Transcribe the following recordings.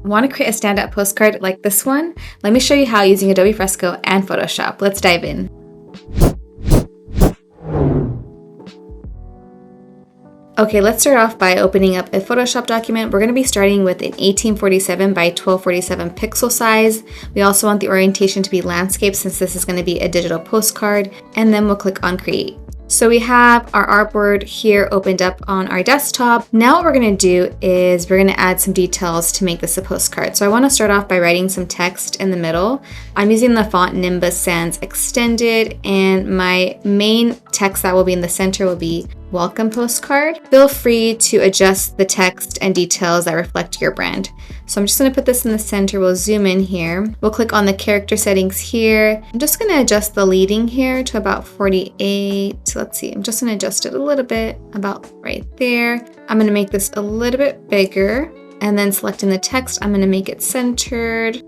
Want to create a standout postcard like this one? Let me show you how using Adobe Fresco and Photoshop. Let's dive in. Okay, let's start off by opening up a Photoshop document. We're going to be starting with an 1847 by 1247 pixel size. We also want the orientation to be landscape since this is going to be a digital postcard, and then we'll click on create. So we have our artboard here opened up on our desktop. Now what we're going to do is we're going to add some details to make this a postcard. So I want to start off by writing some text in the middle. I'm using the font Nimbus Sans Extended, and my main text that will be in the center will be Welcome Postcard. Feel free to adjust the text and details that reflect your brand. So I'm just going to put this in the center. We'll zoom in here. We'll click on the character settings here. I'm just going to adjust the leading here to about 48. Let's see, I'm just going to adjust it a little bit, about right there. I'm going to make this a little bit bigger, and then selecting the text, I'm going to make it centered.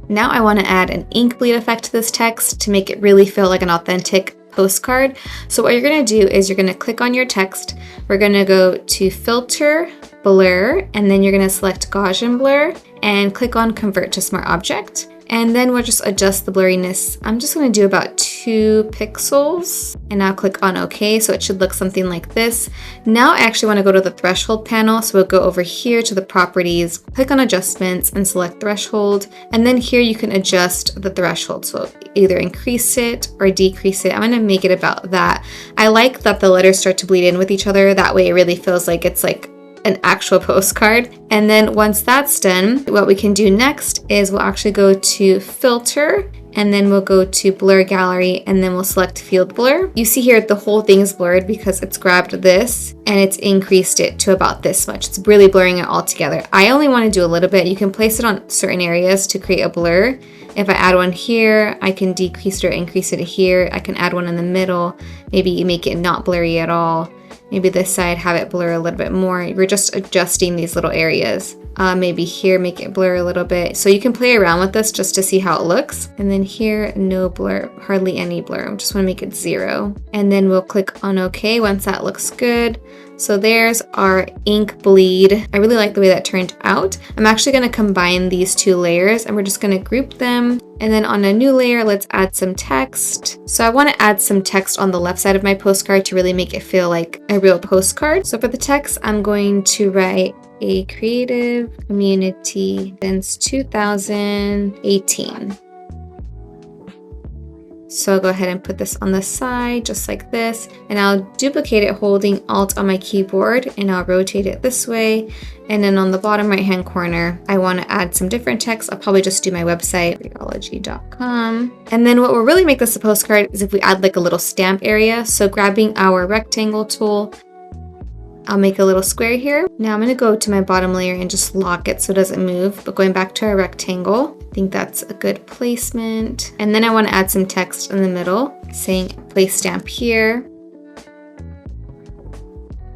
Now I want to add an ink bleed effect to this text to make it really feel like an authentic postcard. So what you're going to do is you're going to click on your text. We're going to go to filter, blur, and then you're going to select Gaussian blur and click on convert to smart object. And then we'll just adjust the blurriness. I'm just going to do about 2 pixels, and now click on OK. So it should look something like this. Now I actually want to go to the threshold panel. So we'll go over here to the properties, click on adjustments and select threshold. And then here you can adjust the threshold. So either increase it or decrease it. I'm going to make it about that. I like that the letters start to bleed in with each other. That way it really feels like it's like an actual postcard. And then once that's done, what we can do next is we'll actually go to filter, and then we'll go to blur gallery, and then we'll select field blur. You see here the whole thing is blurred because it's grabbed this and it's increased it to about this much. It's really blurring it all together. I only want to do a little bit. You can place it on certain areas to create a blur. If I add one here, I can decrease it or increase it here. I can add one in the middle, maybe make it not blurry at all. Maybe this side, have it blur a little bit more. We're just adjusting these little areas. Maybe here, make it blur a little bit. So you can play around with this just to see how it looks. And then here, no blur, hardly any blur. I just want to make it 0. And then we'll click on OK once that looks good. So there's our ink bleed. I really like the way that turned out. I'm actually going to combine these 2 layers, and we're just going to group them. And then on a new layer, let's add some text. So I want to add some text on the left side of my postcard to really make it feel like a real postcard. So for the text, I'm going to write a creative community since 2018. So I'll go ahead and put this on the side just like this, and I'll duplicate it holding Alt on my keyboard, and I'll rotate it this way. And then on the bottom right hand corner, I want to add some different text. I'll probably just do my website, threeologie.com. And then what will really make this a postcard is if we add like a little stamp area. So grabbing our rectangle tool, I'll make a little square here. Now I'm going to go to my bottom layer and just lock it so it doesn't move. But going back to our rectangle, I think that's a good placement. And then I want to add some text in the middle saying place stamp here.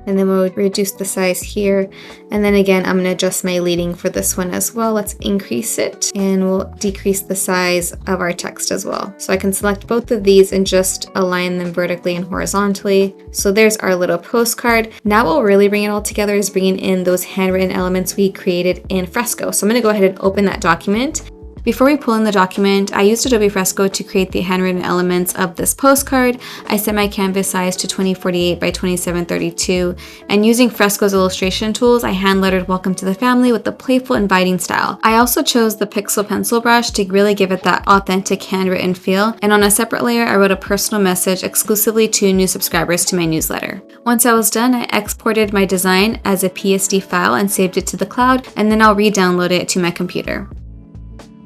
And then we'll reduce the size here. And then again, I'm going to adjust my leading for this one as well. Let's increase it, and we'll decrease the size of our text as well. So I can select both of these and just align them vertically and horizontally. So there's our little postcard. Now what will really bring it all together is bringing in those handwritten elements we created in Fresco. So I'm going to go ahead and open that document. Before we pull in the document, I used Adobe Fresco to create the handwritten elements of this postcard. I set my canvas size to 2048 by 2732, and using Fresco's illustration tools, I hand lettered Welcome to the Family with the playful, inviting style. I also chose the Pixel pencil brush to really give it that authentic handwritten feel, and on a separate layer, I wrote a personal message exclusively to new subscribers to my newsletter. Once I was done, I exported my design as a PSD file and saved it to the cloud, and then I'll re-download it to my computer.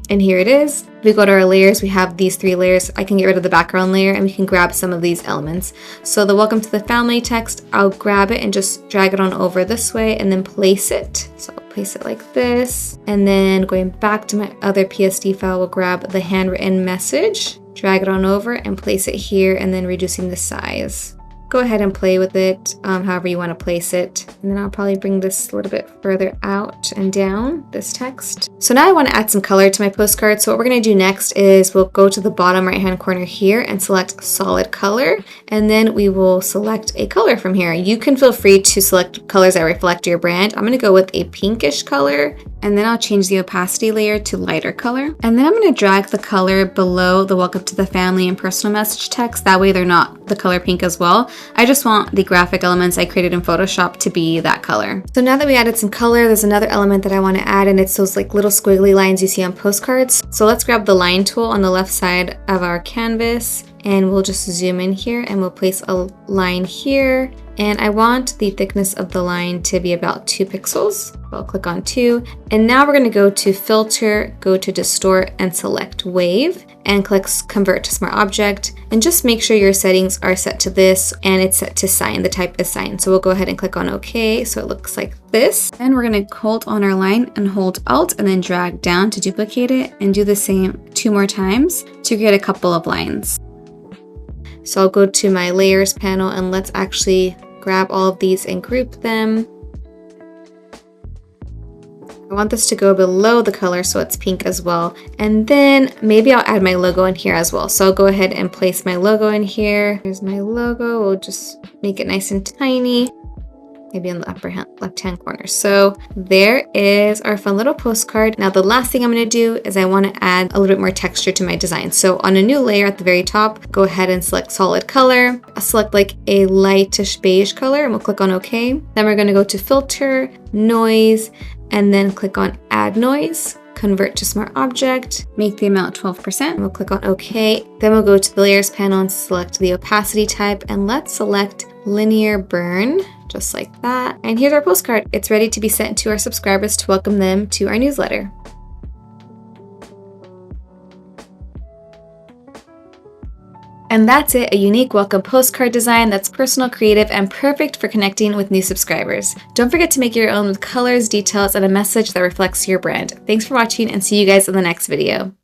And here it is. We go to our layers, we have these 3 layers. I can get rid of the background layer and we can grab some of these elements. So the Welcome to the Family text, I'll grab it and just drag it on over this way and then place it. So I'll place it like this. And then going back to my other PSD file, we'll grab the handwritten message, drag it on over and place it here, and then reducing the size. Go ahead and play with it however you want to place it. And then I'll probably bring this a little bit further out and down, this text. So now I want to add some color to my postcard. So what we're going to do next is we'll go to the bottom right hand corner here and select solid color. And then we will select a color from here. You can feel free to select colors that reflect your brand. I'm going to go with a pinkish color. And then I'll change the opacity layer to lighter color. And then I'm going to drag the color below the welcome to the family and personal message text. That way they're not the color pink as well. I just want the graphic elements I created in Photoshop to be that color. So now that we added some color, there's another element that I want to add, and it's those like little squiggly lines you see on postcards. So let's grab the line tool on the left side of our canvas, and we'll just zoom in here and we'll place a line here. And I want the thickness of the line to be about 2 pixels. I'll click on 2. And now we're going to go to Filter, go to Distort, and select Wave, and click Convert to Smart Object. And just make sure your settings are set to this, and it's set to Sign. The type is Sign. So we'll go ahead and click on OK, so it looks like this. Then we're going to hold on our line and hold Alt and then drag down to duplicate it, and do the same 2 more times to create a couple of lines. So I'll go to my layers panel, and let's actually grab all of these and group them. I want this to go below the color so it's pink as well. And then maybe I'll add my logo in here as well. So I'll go ahead and place my logo in here. Here's my logo. We'll just make it nice and tiny. Maybe in the upper left-hand corner. So there is our fun little postcard. Now the last thing I'm going to do is I want to add a little bit more texture to my design. So on a new layer at the very top, go ahead and select solid color. I'll select like a lightish beige color, and we'll click on OK. Then we're going to go to Filter, Noise, and then click on Add Noise. Convert to Smart Object, make the amount 12%, and we'll click on OK. Then we'll go to the Layers panel and select the opacity type, and let's select Linear Burn, just like that. And here's our postcard. It's ready to be sent to our subscribers to welcome them to our newsletter. And that's it, a unique welcome postcard design that's personal, creative, and perfect for connecting with new subscribers. Don't forget to make your own with colors, details, and a message that reflects your brand. Thanks for watching, and see you guys in the next video.